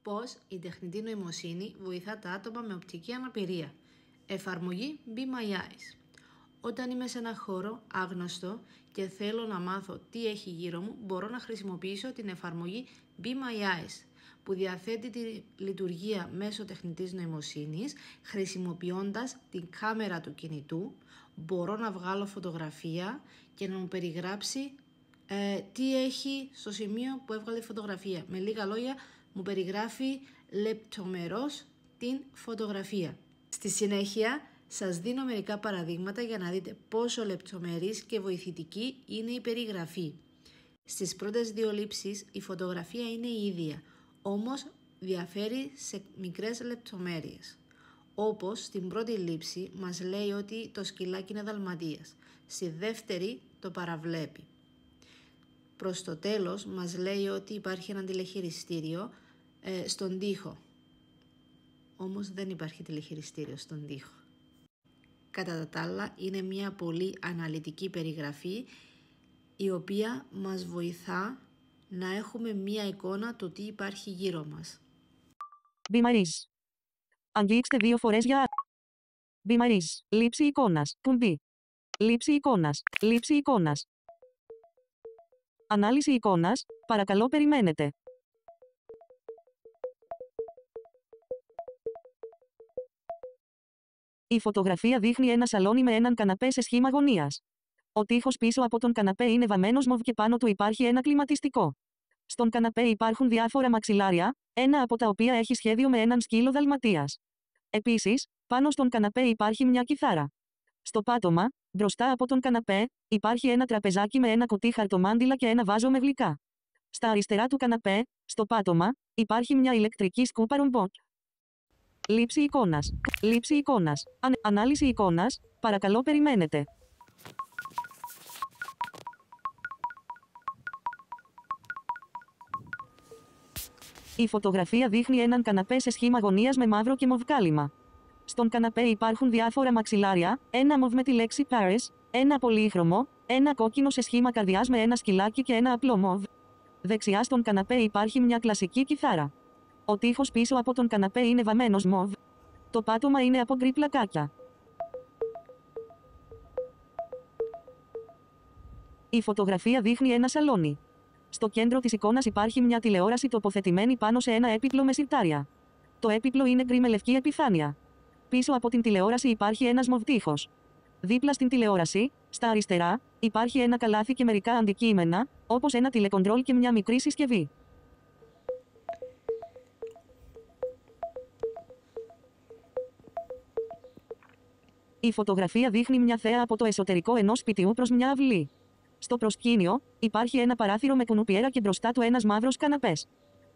Πώς η τεχνητή νοημοσύνη βοηθά τα άτομα με οπτική αναπηρία. Εφαρμογή Be My Eyes. Όταν είμαι σε ένα χώρο άγνωστο και θέλω να μάθω τι έχει γύρω μου, μπορώ να χρησιμοποιήσω την εφαρμογή Be My Eyes, που διαθέτει τη λειτουργία μέσω τεχνητής νοημοσύνης. Χρησιμοποιώντας την κάμερα του κινητού, μπορώ να βγάλω φωτογραφία και να μου περιγράψει τι έχει στο σημείο που έβγαλε φωτογραφία. Με λίγα λόγια, μου περιγράφει λεπτομερώς την φωτογραφία. Στη συνέχεια, σας δίνω μερικά παραδείγματα για να δείτε πόσο λεπτομερής και βοηθητική είναι η περιγραφή. Στις πρώτες δύο λήψεις η φωτογραφία είναι η ίδια, όμως διαφέρει σε μικρές λεπτομέρειες. Όπως στην πρώτη λήψη μας λέει ότι το σκυλάκι είναι δαλματίας, στη δεύτερη το παραβλέπει. Προς το τέλος μας λέει ότι υπάρχει ένα τηλεχειριστήριο στον τοίχο, όμως δεν υπάρχει τηλεχειριστήριο στον τοίχο. Κατά τα άλλα, είναι μια πολύ αναλυτική περιγραφή, η οποία μας βοηθά να έχουμε μια εικόνα το τι υπάρχει γύρω μας. Be My Eyes. Αγγίξτε 2 φορές για Be My Eyes. Λήψη εικόνας. Κουμπί. Λήψη εικόνας. Λήψη εικόνας. Ανάλυση εικόνας. Παρακαλώ περιμένετε. Η φωτογραφία δείχνει ένα σαλόνι με έναν καναπέ σε σχήμα γωνίας. Ο τοίχος πίσω από τον καναπέ είναι βαμμένος μοβ και πάνω του υπάρχει ένα κλιματιστικό. Στον καναπέ υπάρχουν διάφορα μαξιλάρια, ένα από τα οποία έχει σχέδιο με έναν σκύλο δαλματίας. Επίσης, πάνω στον καναπέ υπάρχει μια κιθάρα. Στο πάτωμα, μπροστά από τον καναπέ, υπάρχει ένα τραπεζάκι με ένα κουτί χαρτομάντιλα και ένα βάζο με γλυκά. Στα αριστερά του καναπέ, στο πάτωμα, υπάρχει μια ηλεκτρική σκούπα ρομπότ. Λήψη εικόνας. Λήψη εικόνας. Ανάλυση εικόνας. Παρακαλώ περιμένετε. Η φωτογραφία δείχνει έναν καναπέ σε σχήμα γωνίας με μαύρο και μοβ κάλυμα. Στον καναπέ υπάρχουν διάφορα μαξιλάρια, ένα μοβ με τη λέξη Paris, ένα πολύχρωμο, ένα κόκκινο σε σχήμα καρδιάς με ένα σκυλάκι και ένα απλό μοβ. Δεξιά στον καναπέ υπάρχει μια κλασική κιθάρα. Ο τοίχος πίσω από τον καναπέ είναι βαμμένος μοβ. Το πάτωμα είναι από γκρι πλακάκια. Η φωτογραφία δείχνει ένα σαλόνι. Στο κέντρο της εικόνας υπάρχει μια τηλεόραση τοποθετημένη πάνω σε ένα έπιπλο με συρτάρια. Το έπιπλο είναι γκρι με λευκή επιφάνεια. Πίσω από την τηλεόραση υπάρχει ένας μοβ τοίχος. Δίπλα στην τηλεόραση, στα αριστερά, υπάρχει ένα καλάθι και μερικά αντικείμενα, όπως ένα τηλεκοντρόλ και μια μικρή συσκευή. Η φωτογραφία δείχνει μια θέα από το εσωτερικό ενός σπιτιού προς μια αυλή. Στο προσκήνιο, υπάρχει ένα παράθυρο με κουνουπιέρα και μπροστά του ένας μαύρος καναπές.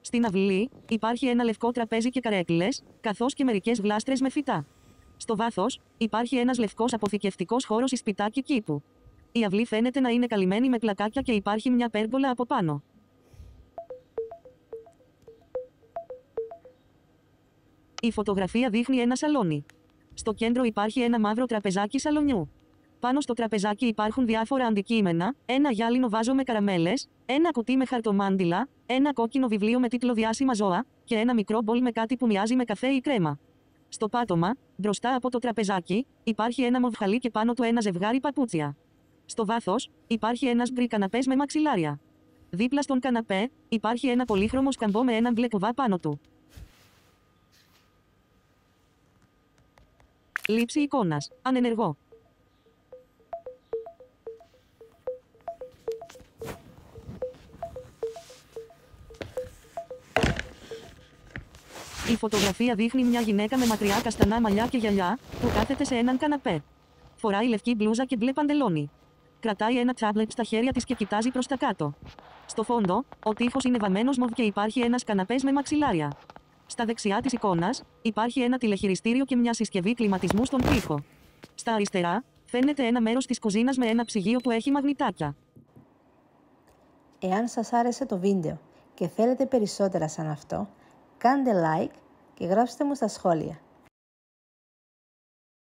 Στην αυλή, υπάρχει ένα λευκό τραπέζι και καρέκλες, καθώς και μερικές γλάστρες με φυτά. Στο βάθος, υπάρχει ένας λευκός αποθηκευτικός χώρος εις σπιτάκι κήπου. Η αυλή φαίνεται να είναι καλυμμένη με πλακάκια και υπάρχει μια πέρμπολα από πάνω. Η φωτογραφία δείχνει ένα σαλόνι. Στο κέντρο υπάρχει ένα μαύρο τραπεζάκι σαλονιού. Πάνω στο τραπεζάκι υπάρχουν διάφορα αντικείμενα, ένα γυάλινο βάζο με καραμέλες, ένα κουτί με χαρτομάντιλα, ένα κόκκινο βιβλίο με τίτλο «Διάσημα ζώα» και ένα μικρό μπολ με κάτι που μοιάζει με καφέ ή κρέμα. Στο πάτωμα, μπροστά από το τραπεζάκι, υπάρχει ένα μοβ χαλί και πάνω του ένα ζευγάρι παπούτσια. Στο βάθος, υπάρχει ένας γκρι καναπές με μαξιλάρια. Δίπλα στον καναπέ, υπάρχει ένα πολύχρωμο σκαμπό με ένα μπλε κουβά πάνω του. Λήψη εικόνας. Ανενεργό. Η φωτογραφία δείχνει μια γυναίκα με μακριά καστανά μαλλιά και γυαλιά, που κάθεται σε έναν καναπέ. Φοράει λευκή μπλούζα και μπλε παντελόνι. Κρατάει ένα τάμπλετ στα χέρια της και κοιτάζει προς τα κάτω. Στο φόντο, ο τοίχος είναι βαμμένος μοβ και υπάρχει ένας καναπές με μαξιλάρια. Στα δεξιά της εικόνας, υπάρχει ένα τηλεχειριστήριο και μια συσκευή κλιματισμού στον τοίχο. Στα αριστερά, φαίνεται ένα μέρος της κουζίνας με ένα ψυγείο που έχει μαγνητάκια. Εάν σας άρεσε το βίντεο και θέλετε περισσότερα σαν αυτό, κάντε like και γράψτε μου στα σχόλια.